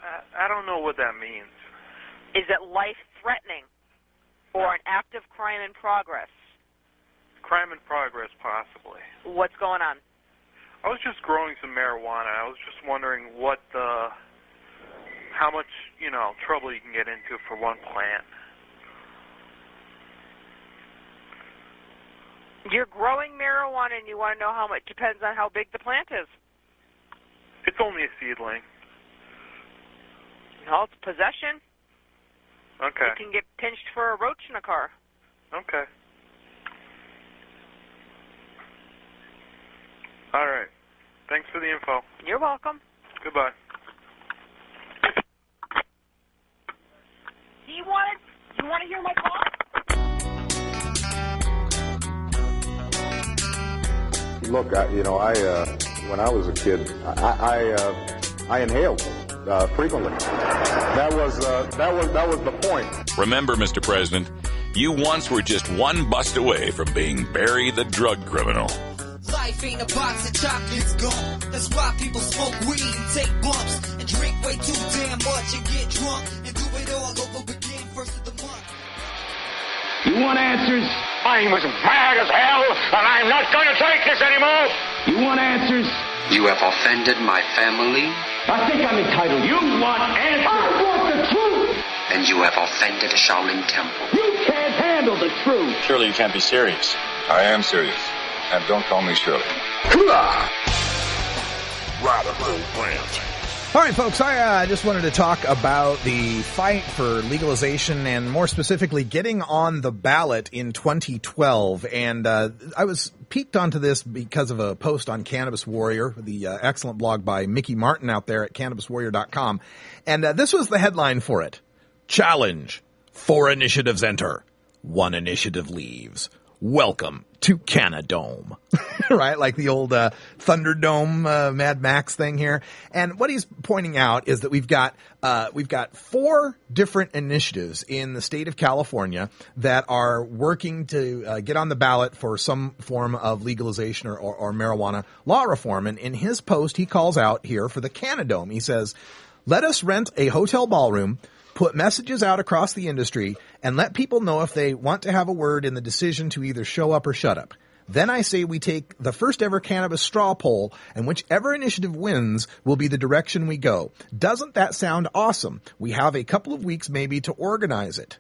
I don't know what that means. Is it life-threatening or an active crime in progress? Crime in progress, possibly. What's going on? I was just growing some marijuana. I was just wondering how much, trouble you can get into for one plant. You're growing marijuana and you want to know how much. Depends on how big the plant is. It's only a seedling. No, it's possession. Okay. You can get pinched for a roach in a car. Okay. All right. Thanks for the info. You're welcome. Goodbye. Do you want to hear my call? Look, when I was a kid, I inhaled frequently. That was the point. Remember, Mr. President, you once were just one bust away from being Barry the drug criminal. Life ain't a box of chocolates gum. That's why people smoke weed and take bumps and drink way too damn much and get drunk and do it all over again first of the month. You want answers? I'm as mad as hell, and I'm not going to take this anymore. You want answers? You have offended my family. I think I'm entitled. You want answers? I want the truth. And you have offended a Shaolin temple. You can't handle the truth. Surely you can't be serious. I am serious. And don't call me Shirley. Radical rant. All right, folks, I just wanted to talk about the fight for legalization and more specifically getting on the ballot in 2012. And I was peeked onto this because of a post on Cannabis Warrior, the excellent blog by Mickey Martin out there at cannabiswarrior.com. And this was the headline for it. Challenge. 4 initiatives enter. 1 initiative leaves. Welcome to Canadome. Right? Like the old Thunderdome Mad Max thing here. And what he's pointing out is that we've got 4 different initiatives in the state of California that are working to get on the ballot for some form of legalization or marijuana law reform. And in his post, he calls out here for the Canadome. He says, let us rent a hotel ballroom, put messages out across the industry, and let people know if they want to have a word in the decision to either show up or shut up. Then I say we take the first ever cannabis straw poll, and whichever initiative wins will be the direction we go. Doesn't that sound awesome? We have a couple of weeks maybe to organize it.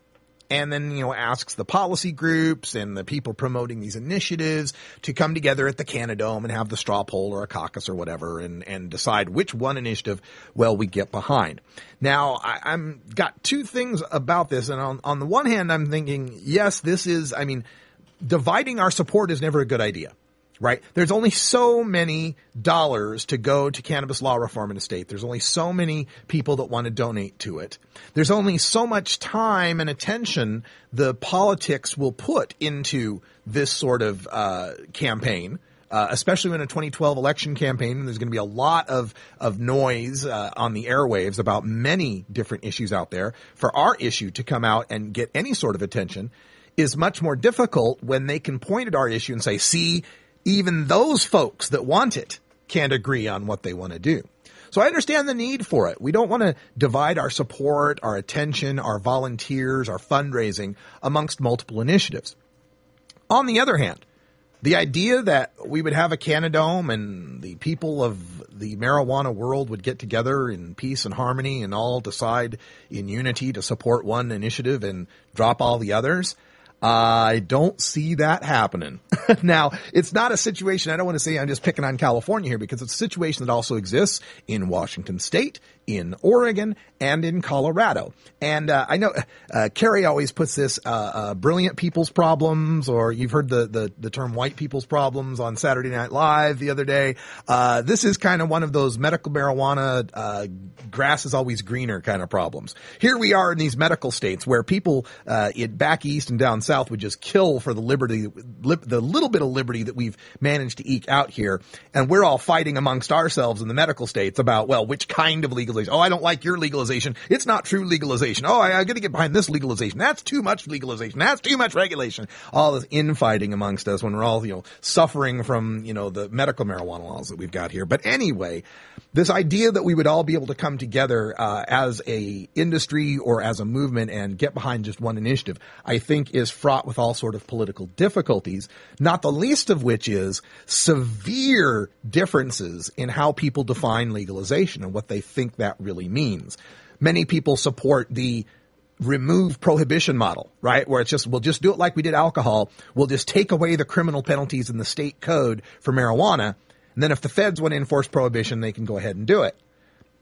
And then, asks the policy groups and the people promoting these initiatives to come together at the Canadome and have the straw poll or a caucus or whatever and decide which one initiative, we get behind. Now, I'm got 2 things about this. And on the one hand, I'm thinking, yes, dividing our support is never a good idea. Right? There's only so many dollars to go to cannabis law reform in a state. There's only so many people that want to donate to it. There's only so much time and attention the politics will put into this sort of campaign, especially in a 2012 election campaign. There's going to be a lot of noise on the airwaves about many different issues out there. For our issue to come out and get any sort of attention is much more difficult when they can point at our issue and say, see, even those folks that want it can't agree on what they want to do. So I understand the need for it. We don't want to divide our support, our attention, our volunteers, our fundraising amongst multiple initiatives. On the other hand, the idea that we would have a Canadome and the people of the marijuana world would get together in peace and harmony and all decide in unity to support one initiative and drop all the others, I don't see that happening. Now, it's not a situation, I don't want to say I'm just picking on California here, because it's a situation that also exists in Washington State, in Oregon, and in Colorado. And I know Carrie always puts this brilliant people's problems, or you've heard the term white people's problems on Saturday Night Live the other day. This is kind of one of those medical marijuana grass is always greener kind of problems. Here we are in these medical states where people back east and down south would just kill for the little bit of liberty that we've managed to eke out here. And we're all fighting amongst ourselves in the medical states about, which kind of legalization? Oh, I don't like your legalization. It's not true legalization. Oh, I got to get behind this legalization. That's too much legalization. That's too much regulation. All this infighting amongst us when we're all, suffering from, the medical marijuana laws that we've got here. But anyway, this idea that we would all be able to come together as a industry or as a movement and get behind just one initiative, I think is fraught with all sort of political difficulties, not the least of which is severe differences in how people define legalization and what they think that really means. Many people support the remove prohibition model, right? Where it's just, we'll just do it like we did alcohol. We'll just take away the criminal penalties in the state code for marijuana. And then if the feds want to enforce prohibition, they can go ahead and do it.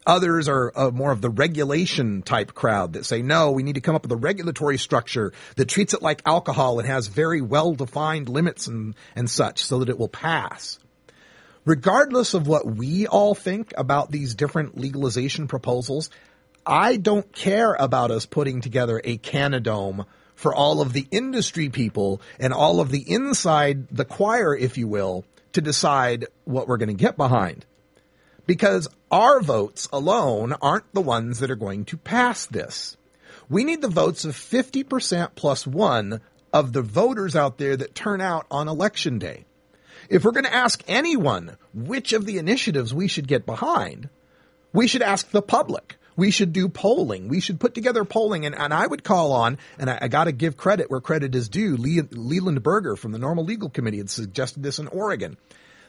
Others are more of the regulation type crowd that say, no, we need to come up with a regulatory structure that treats it like alcohol and has very well-defined limits and such so that it will pass. Regardless of what we all think about these different legalization proposals, I don't care about us putting together a Canadome for all of the industry people and all of the inside the choir, if you will, to decide what we're going to get behind. Because our votes alone aren't the ones that are going to pass this. We need the votes of 50% plus 1 of the voters out there that turn out on election day. If we're going to ask anyone which of the initiatives we should get behind, we should ask the public. We should do polling. We should put together polling. And I would call on, and I got to give credit where credit is due, Leland Berger from the Norml Legal Committee had suggested this in Oregon,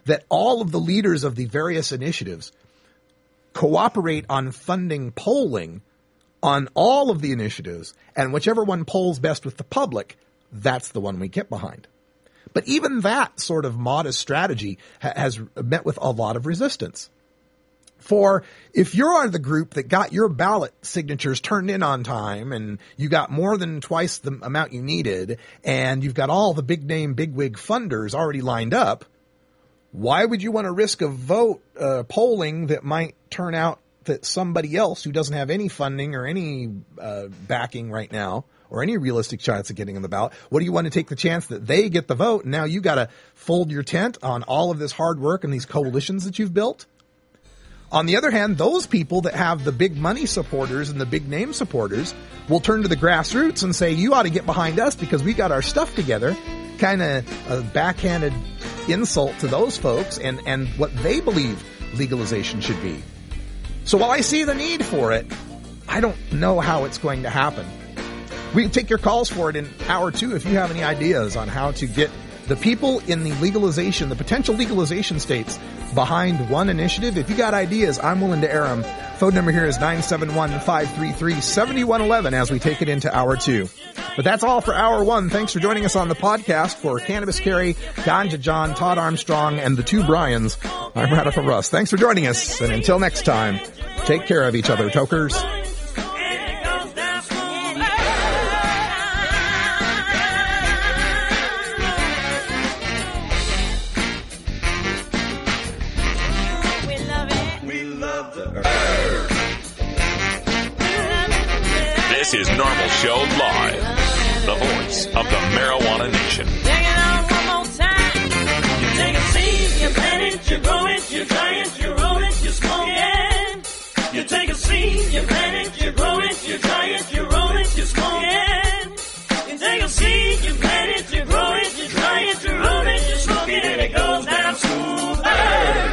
that all of the leaders of the various initiatives cooperate on funding polling on all of the initiatives, and whichever one polls best with the public, that's the one we get behind. But even that sort of modest strategy has met with a lot of resistance. For if you're the group that got your ballot signatures turned in on time and you got more than twice the amount you needed and you've got all the big name bigwig funders already lined up, why would you want to risk a vote polling that might turn out that somebody else who doesn't have any funding or any backing right now or any realistic chance of getting on the ballot? What do you want to take the chance that they get the vote? And now you got to fold your tent on all of this hard work and these coalitions that you've built? On the other hand, those people that have the big money supporters and the big name supporters will turn to the grassroots and say, you ought to get behind us because we got our stuff together. Kind of a backhanded insult to those folks and what they believe legalization should be. So while I see the need for it, I don't know how it's going to happen. We can take your calls for it in hour 2 if you have any ideas on how to get the people in the legalization, the potential legalization states behind one initiative. If you got ideas, I'm willing to air them. Phone number here is 971-533-7111 as we take it into hour 2. But that's all for hour 1. Thanks for joining us on the podcast. For Cannabis Carrie, Ganja John, Todd Armstrong, and the 2 Bryans, I'm Radical Russ. Thanks for joining us. And until next time, take care of each other, tokers. This is Norml Show Live, the voice of the marijuana nation. Take it on one more time. You take a seed, you plant it, you grow it, you